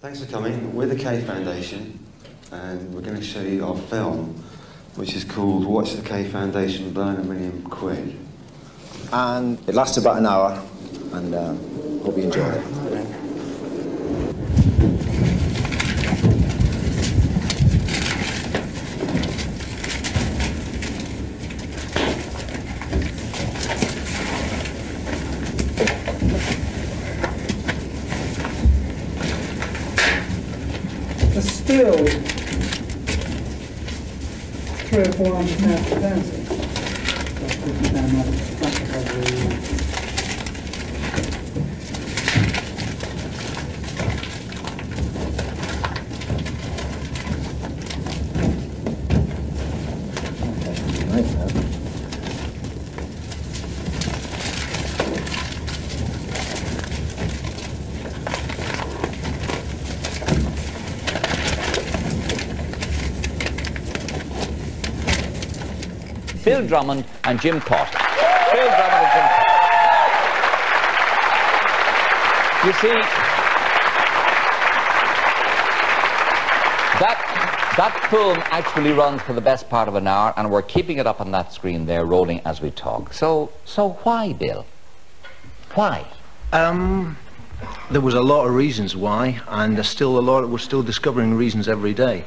Thanks for coming. We're the K Foundation, and we're going to show you our film, which is called Watch the K Foundation Burn £1 Million. And it lasts about an hour, and hope you enjoy it. There's still 300 or 400,000 dancing. Bill Drummond and Jim Cauty. Bill Drummond and Jim Cauty. You see, that film actually runs for the best part of an hour, and we're keeping it up on that screen there, rolling as we talk. So why, Bill? Why? There was a lot of reasons why, and there's still a lot. We're still discovering reasons every day.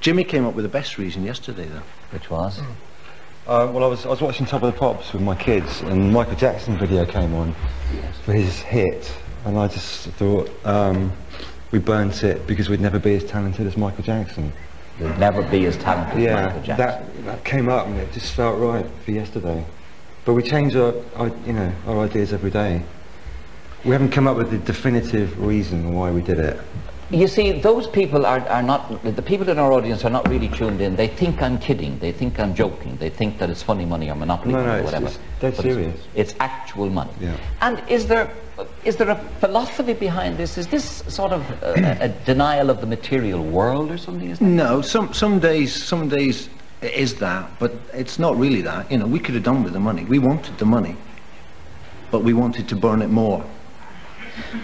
Jimmy came up with the best reason yesterday, though. Which was? Well, I was watching Top of the Pops with my kids, and Michael Jackson video came on for his hit, and I just thought we burnt it because we'd never be as talented as Michael Jackson. We'd never be as talented as Michael Jackson. That came up, and it just felt right for yesterday. But we change our ideas every day. We haven't come up with the definitive reason why we did it. You see, those people are not, the people in our audience are not really tuned in. They think I'm kidding, they think I'm joking, they think that it's funny money or monopoly money or whatever. It's dead serious. It's actual money. Yeah. And is there a philosophy behind this? Is this sort of a denial of the material world or something? Is that No, some days it is that, but it's not really that. You know, we could have done with the money. We wanted the money, but we wanted to burn it more.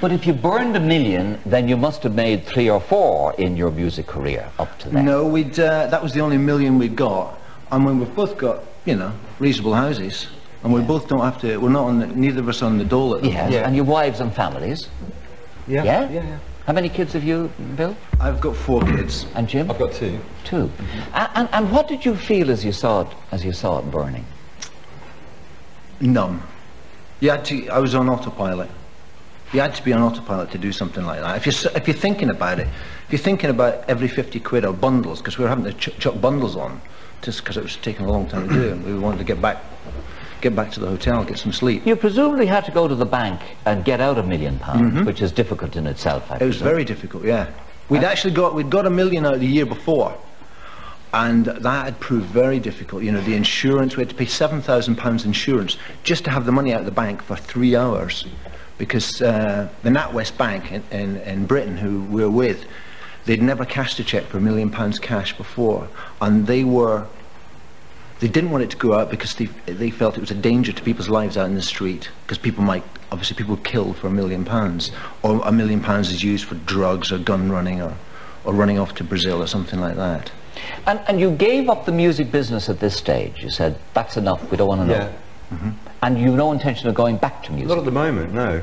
But if you burned $1 million, then you must have made 3 or 4 in your music career up to that. No, that was the only $1 million we'd got, and when we've both got, you know, reasonable houses, and we both don't have to. We're not on neither of us on the dole at the moment. And your wives and families. Yeah. Yeah? Yeah. How many kids have you, Bill? I've got 4 kids. And Jim? I've got 2. 2. And what did you feel as you saw it burning? Numb. You had to. I was on autopilot. You had to be on autopilot to do something like that. If you're thinking about it, if you're thinking about every 50 quid or bundles, because we were having to chuck bundles on, just because it was taking a long time to do it, and we wanted to get back to the hotel, get some sleep. You presumably had to go to the bank and get out £1 million, which is difficult in itself. It was very difficult, yeah. We'd got $1 million out the year before, and that had proved very difficult. You know, the insurance, we had to pay £7,000 insurance just to have the money out of the bank for 3 hours. Because the NatWest Bank in Britain, who we were with, they'd never cashed a cheque for £1 million cash before, and they didn't want it to go out because they felt it was a danger to people's lives out in the street, because people were killed for £1 million, or £1 million is used for drugs or gun running or running off to Brazil or something like that. And you gave up the music business at this stage. You said, that's enough, we don't want to know. Yeah. And you've no intention of going back to music? Not at the moment, no.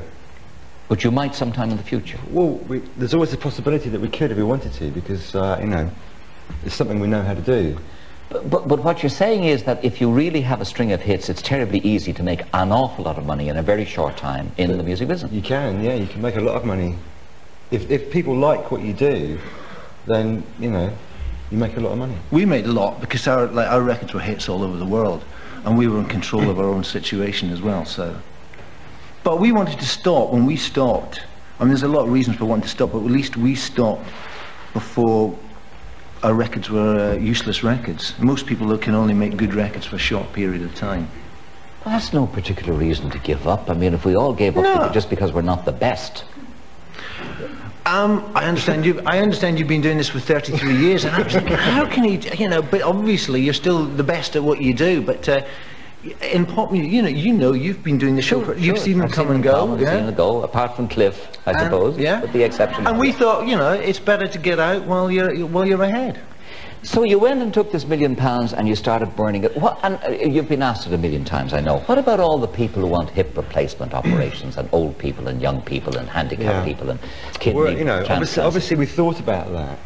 But you might sometime in the future? Well, there's always the possibility that we could if we wanted to, because, you know, it's something we know how to do. But what you're saying is that if you really have a string of hits, it's terribly easy to make an awful lot of money in a very short time in the music business. You can, yeah, you can make a lot of money. If people like what you do, then, you know, you make a lot of money. We made a lot because our records were hits all over the world, and we were in control of our own situation as well. So, but we wanted to stop. When we stopped, I mean, there's a lot of reasons for wanting to stop, but at least we stopped before our records were useless records. Most people can only make good records for a short period of time. Well, that's no particular reason to give up. I mean, if we all gave up just because we're not the best. I understand you've been doing this for 33 years, and I was thinking, how can you know, but obviously you're still the best at what you do, but in pop music, you've been doing the show. You've seen them come and go. I've seen them go, apart from Cliff, I suppose, with the exception. And we thought, it's better to get out while you're ahead. So you went and took this £1 million and you started burning it. And you've been asked it 1,000,000 times, I know. What about all the people who want hip replacement operations, and old people and young people and handicapped people and kidney transplants? Obviously we thought about that,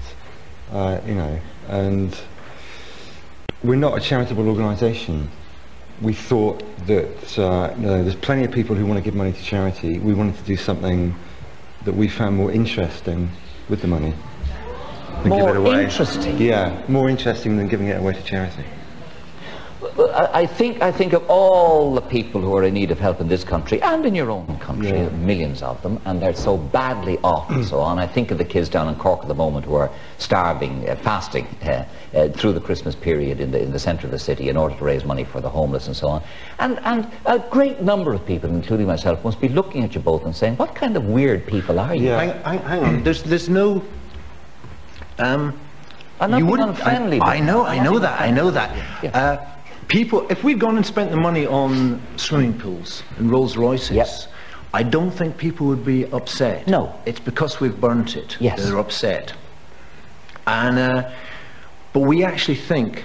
and we're not a charitable organisation. We thought that there's plenty of people who want to give money to charity. We wanted to do something that we found more interesting with the money. More interesting? Yeah, more interesting than giving it away to charity. I think of all the people who are in need of help in this country and in your own country, millions of them, and they're so badly off and so on. I think of the kids down in Cork at the moment who are starving, fasting through the Christmas period in the centre of the city in order to raise money for the homeless and so on. And a great number of people, including myself, must be looking at you both and saying, what kind of weird people are you? Yeah. Hang on, there's no... I'm not being unfriendly. I know that. Yeah. People, if we'd gone and spent the money on swimming pools and Rolls Royces, I don't think people would be upset. No. It's because we've burnt it. Yes. They're upset. And, but we actually think,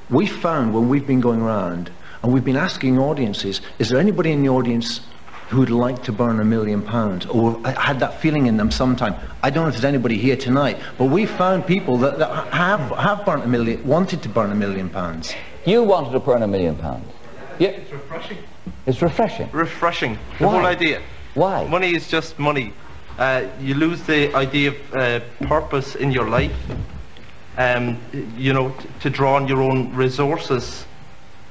we found when we've been going around, and we've been asking audiences, is there anybody in the audience who would like to burn £1 million, or had that feeling in them sometime? I don't know if there's anybody here tonight, but we found people that have burnt £1 million, wanted to burn £1 million. You wanted to burn £1 million. Yeah. It's refreshing. It's refreshing. Refreshing. The Why? whole idea. Why? Money is just money. You lose the idea of purpose in your life. To draw on your own resources.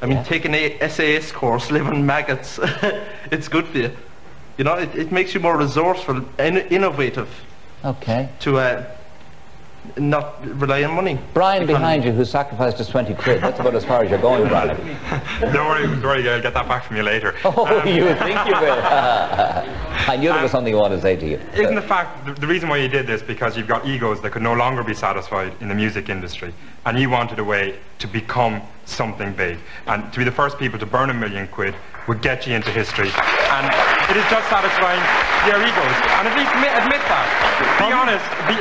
I mean, take an SAS course, live on maggots. It's good for you. It makes you more resourceful and innovative. Okay. To not rely on money. Brian behind you, who sacrificed us 20 quid. That's about as far as you're going, Brian. Don't worry, I'll get that back from you later. Oh, you think you will? I knew there was something you wanted to say to you. Isn't the fact, the reason why you did this, because you've got egos that could no longer be satisfied in the music industry, and you wanted a way to become something big, and to be the first people to burn £1 million would get you into history, and it is just satisfying their egos, and at least admit that.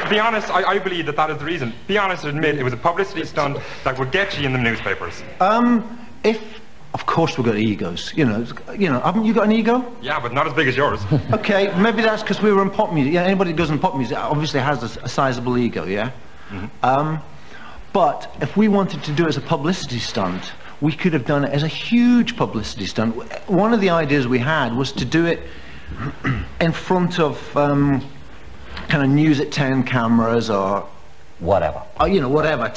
Be honest, I believe that is the reason. Be honest, admit it was a publicity stunt that would get you in the newspapers. Of course we've got egos, haven't you got an ego? Yeah, but not as big as yours. Okay, maybe that's because we were in pop music. Yeah, anybody who goes in pop music obviously has a sizable ego, yeah? Mm-hmm. But if we wanted to do it as a publicity stunt, we could have done it as a huge publicity stunt. One of the ideas we had was to do it in front of kind of News at 10 cameras, or whatever. Whatever.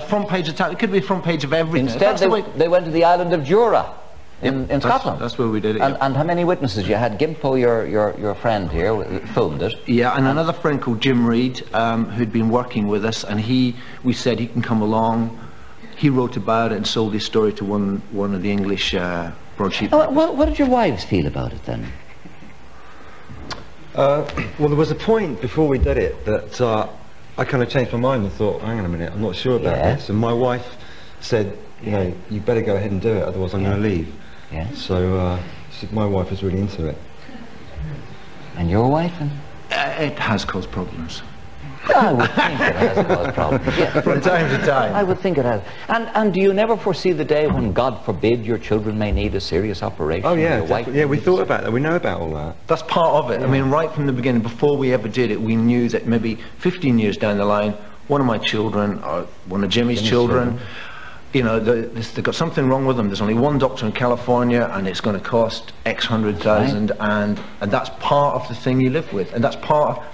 Front page of tab. It could be front page of everything. Instead, they went to the island of Jura in Scotland. That's where we did it. And how many witnesses? You had Gimpo, your friend here, filmed it. Yeah, and another friend called Jim Reed, who'd been working with us, and we said he can come along. He wrote about it and sold his story to one of the English broadsheet. What did your wives feel about it then? Well, there was a point before we did it that I kind of changed my mind and thought, hang on a minute, I'm not sure about this. And my wife said, you better go ahead and do it, otherwise I'm going to leave. Yeah. So my wife was really into it. And your wife? It has caused problems. I would think it has caused problems. Yeah. From time to time. I would think it has. And do you never foresee the day when, God forbid, your children may need a serious operation? Oh yeah, we thought about that. We know about all that. That's part of it. Yeah. I mean, right from the beginning, before we ever did it, we knew that maybe 15 years down the line, one of my children, or one of Jimmy's children, they've got something wrong with them. There's only one doctor in California, and it's going to cost X 100,000, and that's part of the thing you live with, and that's part of...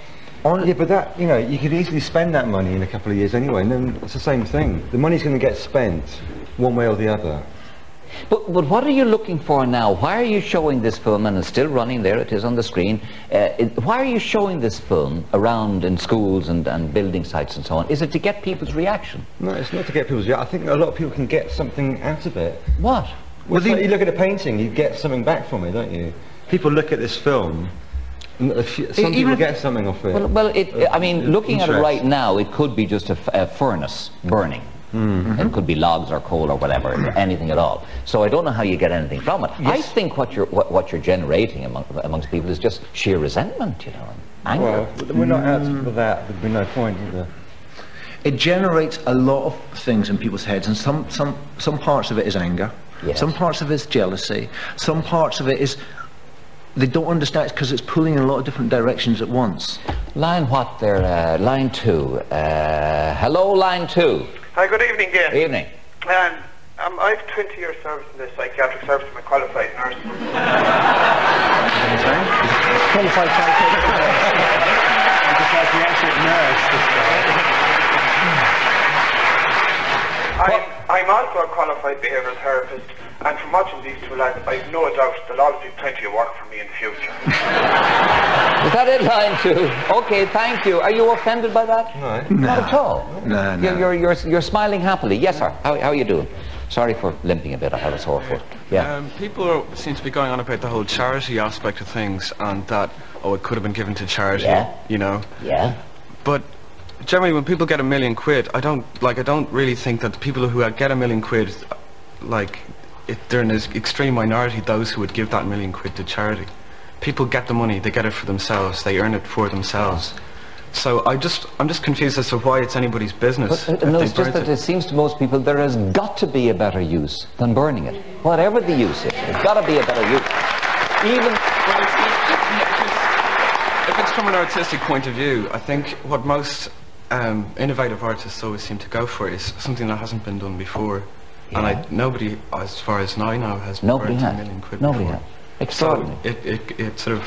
Yeah, but that, you could easily spend that money in a couple of years anyway, and then it's the same thing. The money's going to get spent one way or the other. But what are you looking for now? Why are you showing this film, and it's still running there, it is on the screen. Why are you showing this film around in schools and building sites and so on? Is it to get people's reaction? No, it's not to get people's reaction. I think a lot of people can get something out of it. What? Well, you look at a painting, you get something back from it, don't you? People look at this film, some people get something off it. Well, I mean, looking at it right now, it could be just a furnace burning. It could be logs or coal or whatever, anything at all. So I don't know how you get anything from it. I think what you're generating amongst people is just sheer resentment, you know, and anger. Well, we're not out for that. There'd be no point either. It generates a lot of things in people's heads, and some parts of it is anger. Yes. Some parts of it is jealousy. Some parts of it is they don't understand because it's pulling in a lot of different directions at once. Line what there? Line 2. Hello, line 2. Hi, good evening, Gay. Evening. I've 20 years service in the psychiatric service. I'm a qualified nurse. Qualified psychiatric nurse. I'm also a qualified behavioural therapist, and from watching these two lads, I've no doubt they'll always do plenty of work for me in the future. Is that it, line 2? Okay, thank you. Are you offended by that? No. Not at all. No. You're smiling happily. Yes, sir. How are you doing? Sorry for limping a bit. I have a sore foot. Yeah. People seem to be going on about the whole charity aspect of things, and that it could have been given to charity. Yeah. You know. Yeah. But generally, when people get £1 million, I don't really think that the people who get £1 million, they're in an extreme minority those who would give that £1 million to charity. People get the money, they get it for themselves, they earn it for themselves. So I'm just confused as to why it's anybody's business. But, no, it's just that it seems to most people there has got to be a better use than burning it. Whatever the use is, there's got to be a better use. Even if it's from an artistic point of view, I think what most innovative artists always seem to go for is something that hasn't been done before. Yeah. And nobody, as far as I know, has nobody burned has. £1 million Nobody before. has. Extraordinary. So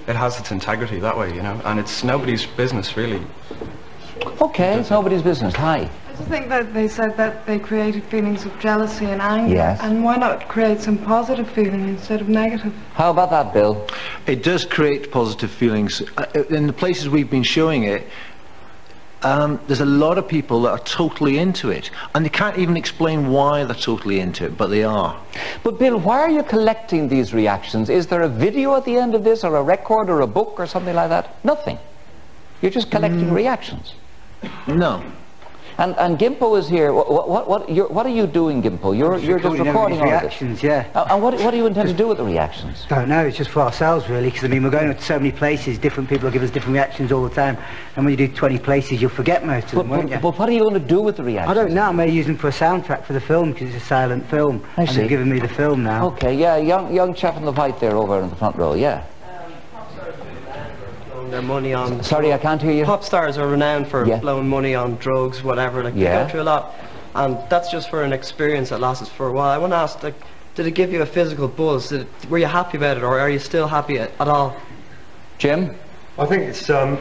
it has its integrity that way, you know, and it's nobody's business really. Okay, it's nobody's business. Hi. I just think that they said that they created feelings of jealousy and anger. Yes. And why not create some positive feeling instead of negative? How about that, Bill? It does create positive feelings. In the places we've been showing it, there's a lot of people that are totally into it, and they can't even explain why they're totally into it, but they are. But Bill, why are you collecting these reactions? Is there a video at the end of this, or a record, or a book, or something like that? Nothing. You're just collecting reactions. No. And Gimpo is here. What are you doing, Gimpo? You're just recording all reactions, this. Yeah. And what do you intend to do with the reactions? Don't know, it's just for ourselves really, because I mean we're going to so many places, different people give us different reactions all the time, and when you do 20 places you'll forget most of them, won't you? But what are you going to do with the reactions? I don't know, I may use them for a soundtrack for the film, because it's a silent film. I see. And they're giving me the film now. Okay, yeah, young chap in the white there over in the front row, yeah. Their money on... Sorry, I can't hear you. Pop stars are renowned for blowing money on drugs, whatever, like they go through a lot. And that's just for an experience that lasts for a while. I want to ask, like, did it give you a physical buzz? Were you happy about it, or are you still happy at all? Jim? I think it's, I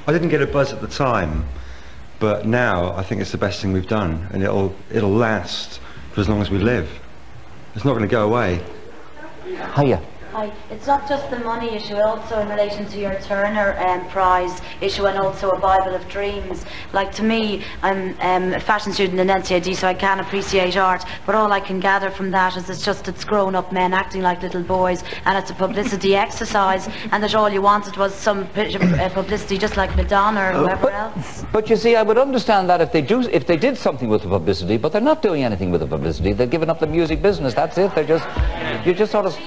didn't get a buzz at the time, but now I think it's the best thing we've done, and it'll last for as long as we live. It's not going to go away. Hiya. Hi. It's not just the money issue, also in relation to your Turner Prize issue, and also a Bible of Dreams. Like, to me, I'm a fashion student in NCID, so I can appreciate art, but all I can gather from that is it's grown-up men acting like little boys, and it's a publicity exercise, and that all you wanted was some publicity, just like Madonna or whoever else. But you see, I would understand that if they did something with the publicity, but they're not doing anything with the publicity. They're giving up the music business. That's it. You're just sort of...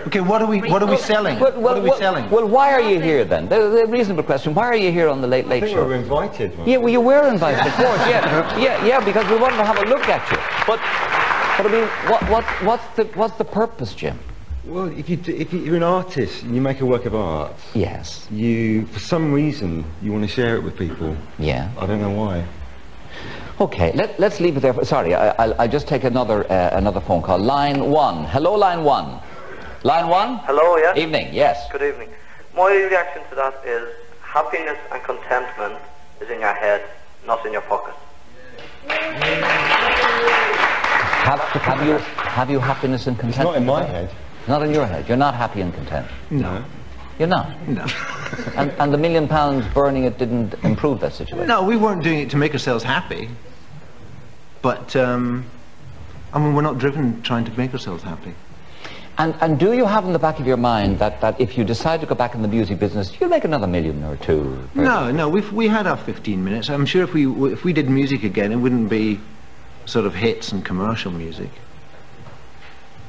Okay, what are we selling? What are we selling? Well, why are you here then? The reasonable question. Why are you here on the Late Late Show? I think we were invited. Yeah, well, you were invited, of course. Yeah, because we wanted to have a look at you. But I mean, what's the purpose, Jim? Well, if you're an artist and you make a work of art, yes, for some reason you want to share it with people. Yeah. I don't know why. Okay, let's leave it there. Sorry, I'll just take another phone call. Line 1. Hello, line 1. Line 1? Hello, yes? Evening, yes. Good evening. My reaction to that is happiness and contentment is in your head, not in your pocket. Have you happiness and contentment? It's not in my head. Not in your head. You're not happy and content. No. You're not? No. And the £1 million burning it didn't improve that situation? No, we weren't doing it to make ourselves happy. But, I mean, we're not driven trying to make ourselves happy. And do you have in the back of your mind that if you decide to go back in the music business, you'll make another million or two? No, we had our 15 minutes. I'm sure if we did music again, it wouldn't be sort of hits and commercial music.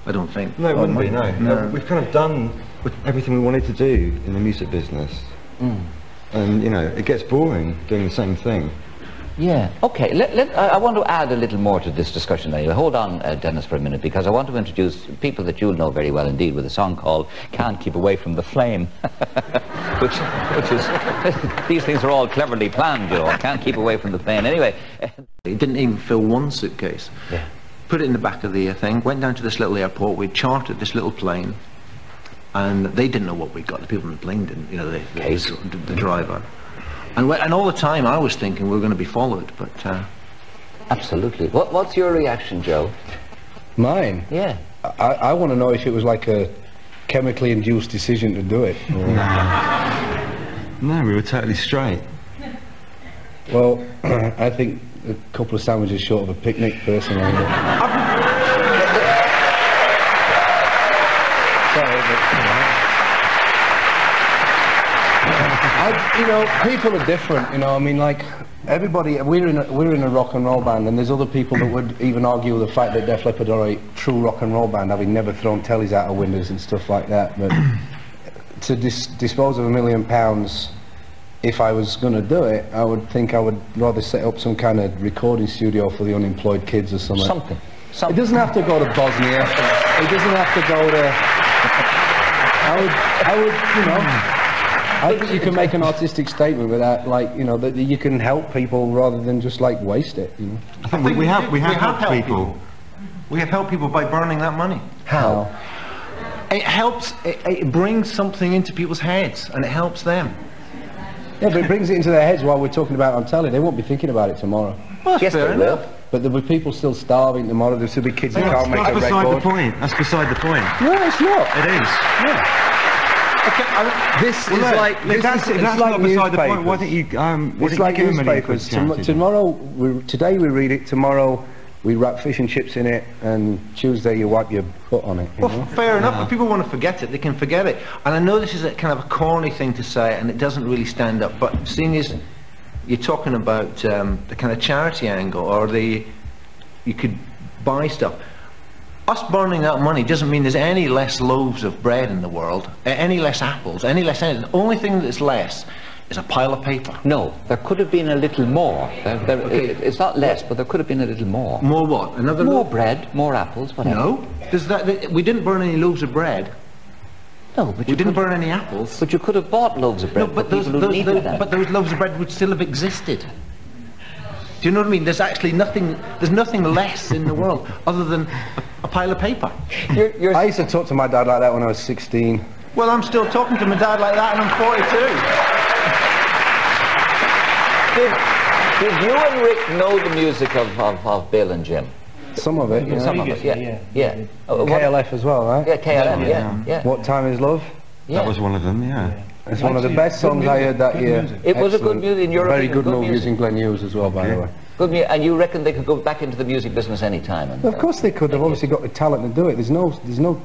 I don't think. No, it wouldn't be, no. We've kind of done everything we wanted to do in the music business. And, you know, it gets boring doing the same thing. Yeah, okay. I want to add a little more to this discussion anyway. Hold on, Dennis, for a minute, because I want to introduce people that you'll know very well indeed with a song called Can't Keep Away from the Flame. which is, these things are all cleverly planned, you know. Can't keep away from the flame. Anyway. It didn't even fill one suitcase. Yeah. Put it in the back of the thing, went down to this little airport, we chartered this little plane, and they didn't know what we got. The people in the plane didn't, you know, the driver. And all the time I was thinking we were going to be followed, but... Absolutely. What's your reaction, Joe? Mine? Yeah. I want to know if it was like a chemically induced decision to do it. No, we were totally straight. Well, I think a couple of sandwiches short of a picnic, personally. Sorry, but, you know, people are different, you know. I mean, like, everybody, we're in a rock and roll band, and there's other people that would even argue the fact that Def Leppard are a true rock and roll band, having never thrown tellies out of windows and stuff like that. But to dispose of £1 million, if I was going to do it, I would think I would rather set up some kind of recording studio for the unemployed kids or something. Something. It doesn't have to go to Bosnia. It doesn't have to go to... I would, you know... I think you can make an artistic statement with that, like, you know, that you can help people rather than just, like, waste it, you know. I think we have helped people. We have helped people by burning that money. How? It helps, it brings something into people's heads, and it helps them. Yeah, but it brings it into their heads while we're talking about it on telly. They won't be thinking about it tomorrow. Well, yes, fair enough. But there'll be people still starving tomorrow. There'll still be kids that can't make a record. That's beside the point. That's beside the point. No, it's not. It is. Yeah. Okay, this is like not beside the point. Why don't you? It's like newspapers. Today we read it. Tomorrow we wrap fish and chips in it, and Tuesday you wipe your butt on it. Well, fair enough. If people want to forget it, they can forget it. And I know this is a kind of a corny thing to say, and it doesn't really stand up. But seeing as you're talking about the kind of charity angle, or you could buy stuff. Us burning that money doesn't mean there's any less loaves of bread in the world, any less apples, any less anything. The only thing that's less is a pile of paper. No, there could have been a little more. It's not less, but there could have been a little more. More what? More bread, more apples, whatever. No, we didn't burn any loaves of bread. No, but we didn't burn any apples. But you could have bought loaves of bread. No, but those loaves of bread would still have existed. Do you know what I mean? There's actually nothing. There's nothing less in the world other than a pile of paper. I used to talk to my dad like that when I was 16. Well, I'm still talking to my dad like that, and I'm 42. Did you and Rick know the music of Bill and Jim? Some of it, yeah. Some of it, yeah. KLF as well, right? Yeah, KLF, yeah. What Time Is Love? Yeah. That was one of them, yeah. It's one of the best songs I heard that year. It was a good music in Europe. Very good movies in Glen Hughes as well, by the way. Good music, and you reckon they could go back into the music business any time? Well, of course they could. They've obviously got the talent to do it. There's no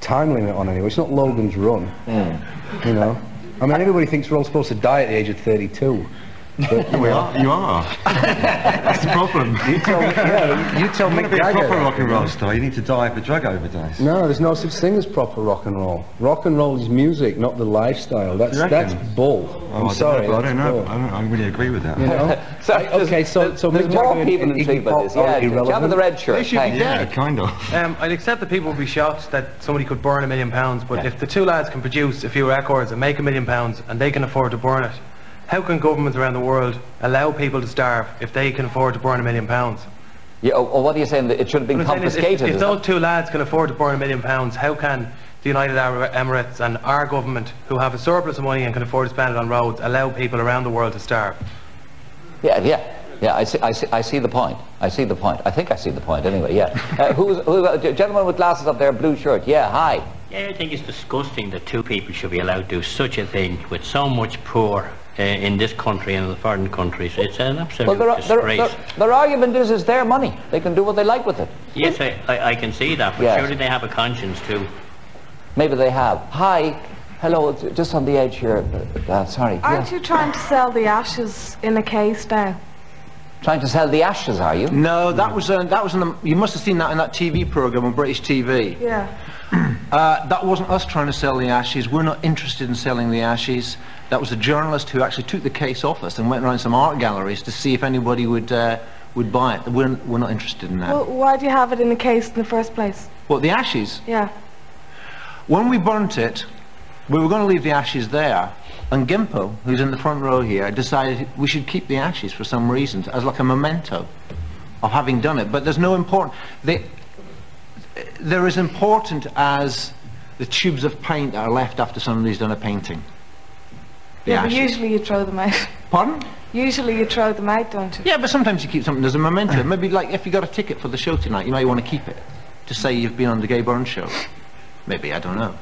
time limit on anyone. It's not Logan's Run. You know. I mean, everybody thinks we're all supposed to die at the age of 32. But, you are. That's the problem. You tell Mick Jagger. Proper rock and roll star, you need to die of a drug overdose. No, there's no such thing as proper rock and roll. Rock and roll is music, not the lifestyle. That's bull. Oh, I'm sorry. I don't know. I don't really agree with that. You know? so there's more people intrigued by this. Yeah, John with the red shirt. They should be dead. Kind of. I'd accept that people would be shocked that somebody could burn £1 million, but if the two lads can produce a few records and make £1 million and they can afford to burn it, how can governments around the world allow people to starve if they can afford to burn £1 million? Yeah, or what are you saying? That it should have been confiscated? If those two lads can afford to burn £1 million, how can the United Arab Emirates and our government, who have a surplus of money and can afford to spend it on roads, allow people around the world to starve? Yeah. I see the point. I see the point. I think I see the point anyway. Yeah. Gentleman with glasses up there, blue shirt. Yeah. Hi. Yeah, I think it's disgusting that two people should be allowed to do such a thing with so much poor in this country and in the foreign countries. It's an absolute disgrace. Their argument is their money. They can do what they like with it. Yes, I can see that, but surely they have a conscience too. Maybe they have. Hi. Hello, it's just on the edge here. Sorry. Aren't you trying to sell the ashes in a case now? Trying to sell the ashes, are you? No, that was you must have seen that in that TV programme on British TV. Yeah. That wasn't us trying to sell the ashes. We're not interested in selling the ashes. That was a journalist who actually took the case off us and went around some art galleries to see if anybody would buy it. We're not interested in that. Well, why do you have it in a case in the first place? What, the ashes? Yeah. When we burnt it, we were going to leave the ashes there, and Gimpo, who's in the front row here, decided we should keep the ashes for some reason, as like a memento of having done it. But there's no important... They're as important as the tubes of paint that are left after somebody's done a painting. Yeah, but usually you throw them out. Pardon? Usually you throw them out, don't you? Yeah, but sometimes you keep something as a memento. Maybe like if you got a ticket for the show tonight, you might want to keep it to say you've been on the Gay Byrne show. Maybe, I don't know.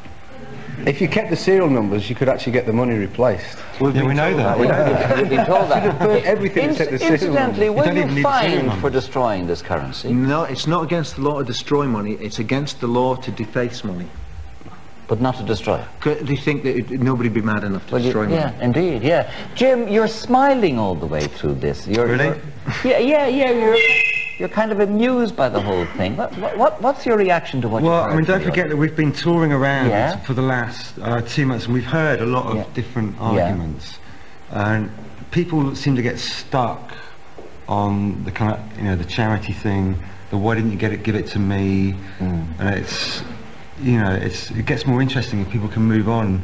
If you kept the serial numbers, you could actually get the money replaced. We know that. We've been told that. You'd have burnt everything except the serial Incidentally, numbers. will you fine for destroying this currency? No, it's not against the law to destroy money. It's against the law to deface money. But not to destroy it? They think that nobody would be mad enough to destroy money. Yeah, indeed, yeah. Jim, you're smiling all the way through this. Really? You're kind of amused by the whole thing. What's your reaction to what you've heard? Well, I mean, don't forget that we've been touring around Yeah. for the last 2 months, and we've heard a lot of different arguments. And people seem to get stuck on the kind of, the charity thing, the why didn't you give it to me? And it's, it gets more interesting if people can move on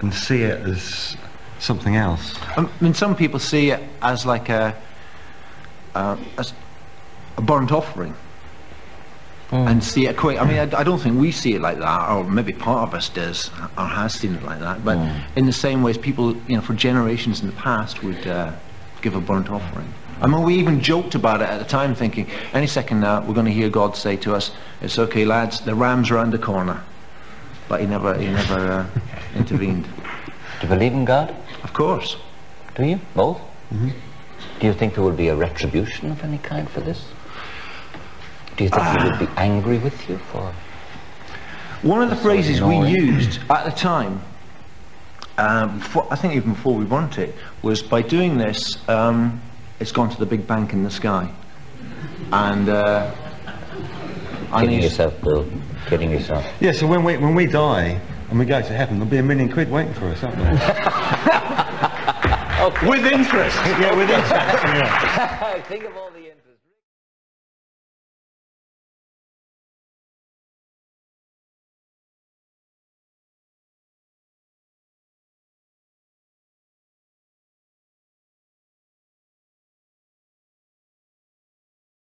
and see it as something else. I mean, some people see it as like as a burnt offering and see it quite. I mean, I don't think we see it like that, or maybe part of us does or has seen it like that, but in the same way as people, for generations in the past would give a burnt offering. I mean, we even joked about it at the time, thinking any second now we're going to hear God say to us, "It's okay, lads, the ram's around the corner." But he never intervened. Do you believe in God? Of course. Do you? Both? Do you think there will be a retribution of any kind for this? Do you think he would be angry with you for... One of the phrases we used at the time, I think even before we burnt it, was by doing this, it's gone to the big bank in the sky. And kidding yourself, Bill. Kidding yourself. Yeah, so when we die and we go to heaven, there'll be £1 million waiting for us, aren't there? With interest. Yeah, with interest. Yeah. Think of all the